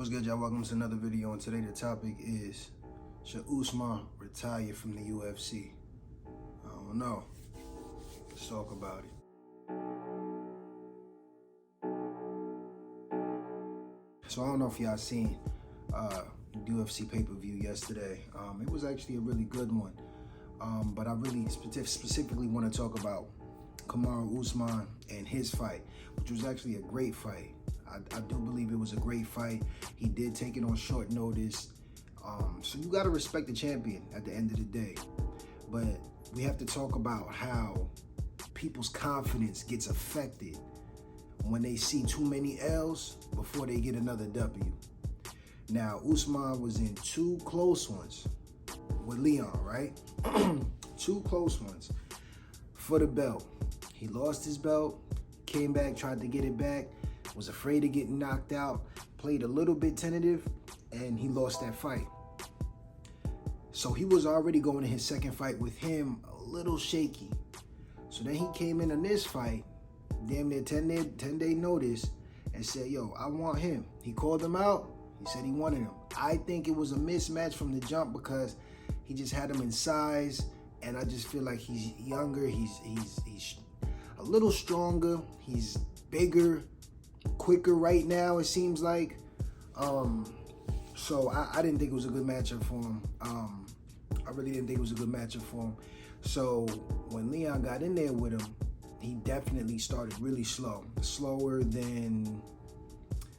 What's good, y'all? Welcome to another video, and today the topic is, should Usman retire from the UFC? I don't know. Let's talk about it. So I don't know if y'all seen UFC pay-per-view yesterday. It was actually a really good one. But I really specifically want to talk about Kamaru Usman and his fight, which was actually a great fight. I do believe it was a great fight. He did take it on short notice. So you got to respect the champion at the end of the day. But we have to talk about how people's confidence gets affected when they see too many L's before they get another W. Now, Usman was in two close ones with Leon, right? Two close ones for the belt. He lost his belt, came back, tried to get it back, was afraid of getting knocked out, played a little bit tentative, and he lost that fight. So he was already going in his second fight with him a little shaky. So then he came in on this fight, damn near 10-day notice, and said, yo, I want him. He called him out. He said he wanted him. I think it was a mismatch from the jump because he just had him in size, and I just feel like he's younger, he's a little stronger, he's bigger, quicker right now, it seems like. So I didn't think it was a good matchup for him. I really didn't think it was a good matchup for him. So when Leon got in there with him, he definitely started really slow. Slower than,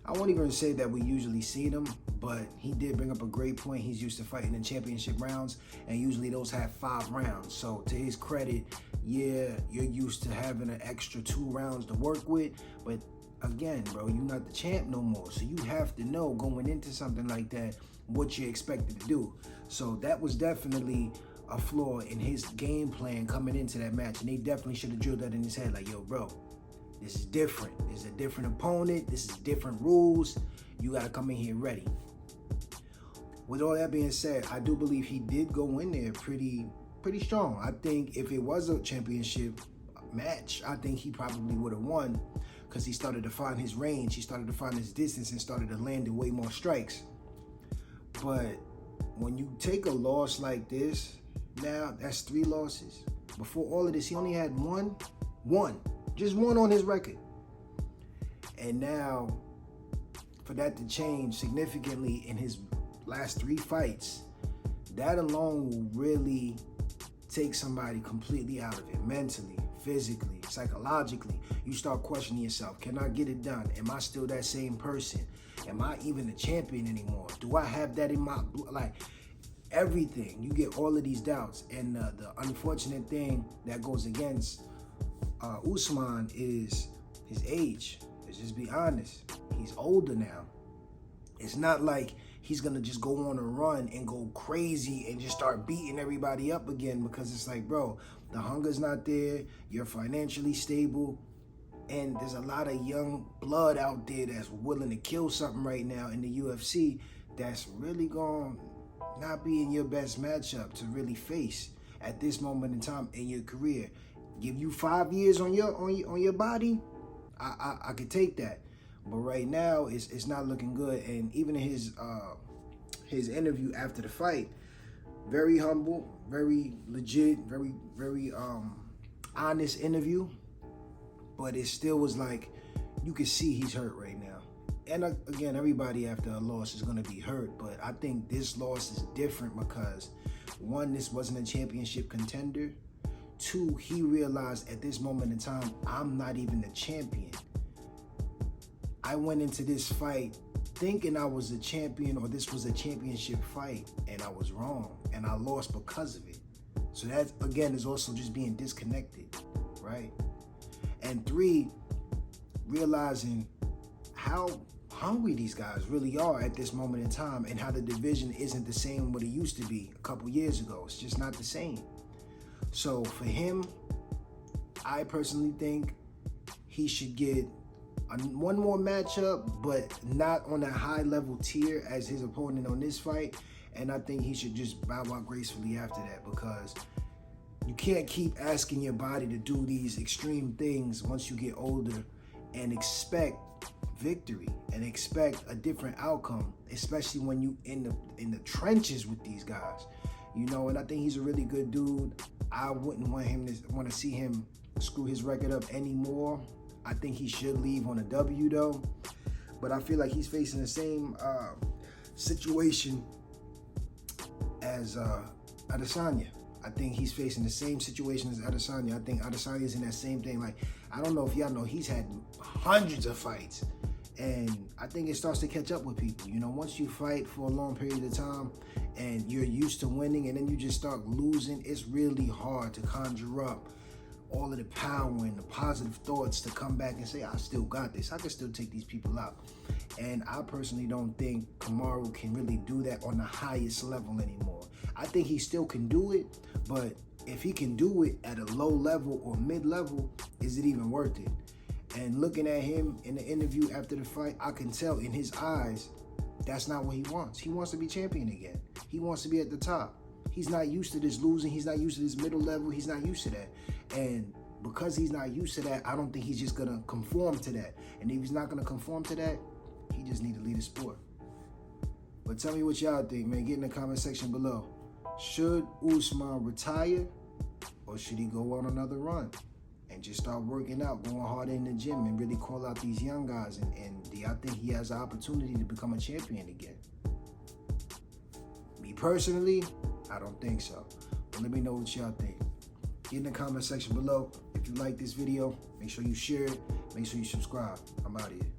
I won't even say that we usually see them, but he did bring up a great point. He's used to fighting in championship rounds, and usually those have 5 rounds. So to his credit, yeah, you're used to having an extra 2 rounds to work with, but again, bro, you're not the champ no more. So you have to know going into something like that what you're expected to do. So that was definitely a flaw in his game plan coming into that match. And they definitely should have drilled that in his head. Like, yo, bro, this is different. This is a different opponent. This is different rules. You got to come in here ready. With all that being said, I do believe he did go in there pretty strong. I think if it was a championship match, I think he probably would have won, because he started to find his range, he started to find his distance, and started to land way more strikes. But when you take a loss like this, now that's 3 losses. Before all of this, he only had just one on his record. And now, for that to change significantly in his last 3 fights, that alone will really take somebody completely out of it, mentally, physically, psychologically. You start questioning yourself. Can I get it done? Am I still that same person? Am I even a champion anymore? Do I have that in my blood? Like, everything. You get all of these doubts. And the unfortunate thing that goes against Usman is his age. Let's just be honest. He's older now. It's not like he's going to just go on a run and go crazy and just start beating everybody up again, because it's like, bro, the hunger's not there. You're financially stable. And there's a lot of young blood out there that's willing to kill something right now in the UFC that's really going to not be in your best matchup to really face at this moment in time in your career. Give you 5 years on your body, I could take that. But right now, it's not looking good. And even in his interview after the fight, very humble, very legit, very honest interview. But it still was like, you can see he's hurt right now. And again, everybody after a loss is going to be hurt. But I think this loss is different because, 1, this wasn't a championship contender. 2, he realized at this moment in time, I'm not even the champion. I went into this fight thinking I was a champion, or this was a championship fight, and I was wrong, and I lost because of it. So that, again, is also just being disconnected, right? And 3, realizing how hungry these guys really are at this moment in time, and how the division isn't the same what it used to be a couple years ago. It's just not the same. So for him, I personally think he should get one more matchup, but not on a high level tier as his opponent on this fight. And I think he should just bow out gracefully after that, because you can't keep asking your body to do these extreme things once you get older and expect victory and expect a different outcome, especially when you in the trenches with these guys. You know, and I think he's a really good dude. I wouldn't want to see him screw his record up anymore. I think he should leave on a W though. But I feel like he's facing the same situation as Adesanya. I think he's facing the same situation as Adesanya. I think Adesanya's in that same thing. Like, I don't know if y'all know, he's had hundreds of fights. And I think it starts to catch up with people. You know, once you fight for a long period of time and you're used to winning and then you just start losing, it's really hard to conjure up all of the power and the positive thoughts to come back and say, I still got this. I can still take these people out. And I personally don't think Kamaru can really do that on the highest level anymore. I think he still can do it, but if he can do it at a low level or mid-level, is it even worth it? And looking at him in the interview after the fight, I can tell in his eyes, that's not what he wants. He wants to be champion again. He wants to be at the top. He's not used to this losing. He's not used to this middle level. He's not used to that. And because he's not used to that, I don't think he's just going to conform to that. And if he's not going to conform to that, he just need to lead the sport. But tell me what y'all think, man. Get in the comment section below. Should Usman retire or should he go on another run and just start working out, going hard in the gym and really call out these young guys? And I think he has the opportunity to become a champion again. Me personally, I don't think so. But let me know what y'all think. Get in the comment section below. If you like this video, make sure you share it. Make sure you subscribe. I'm out of here.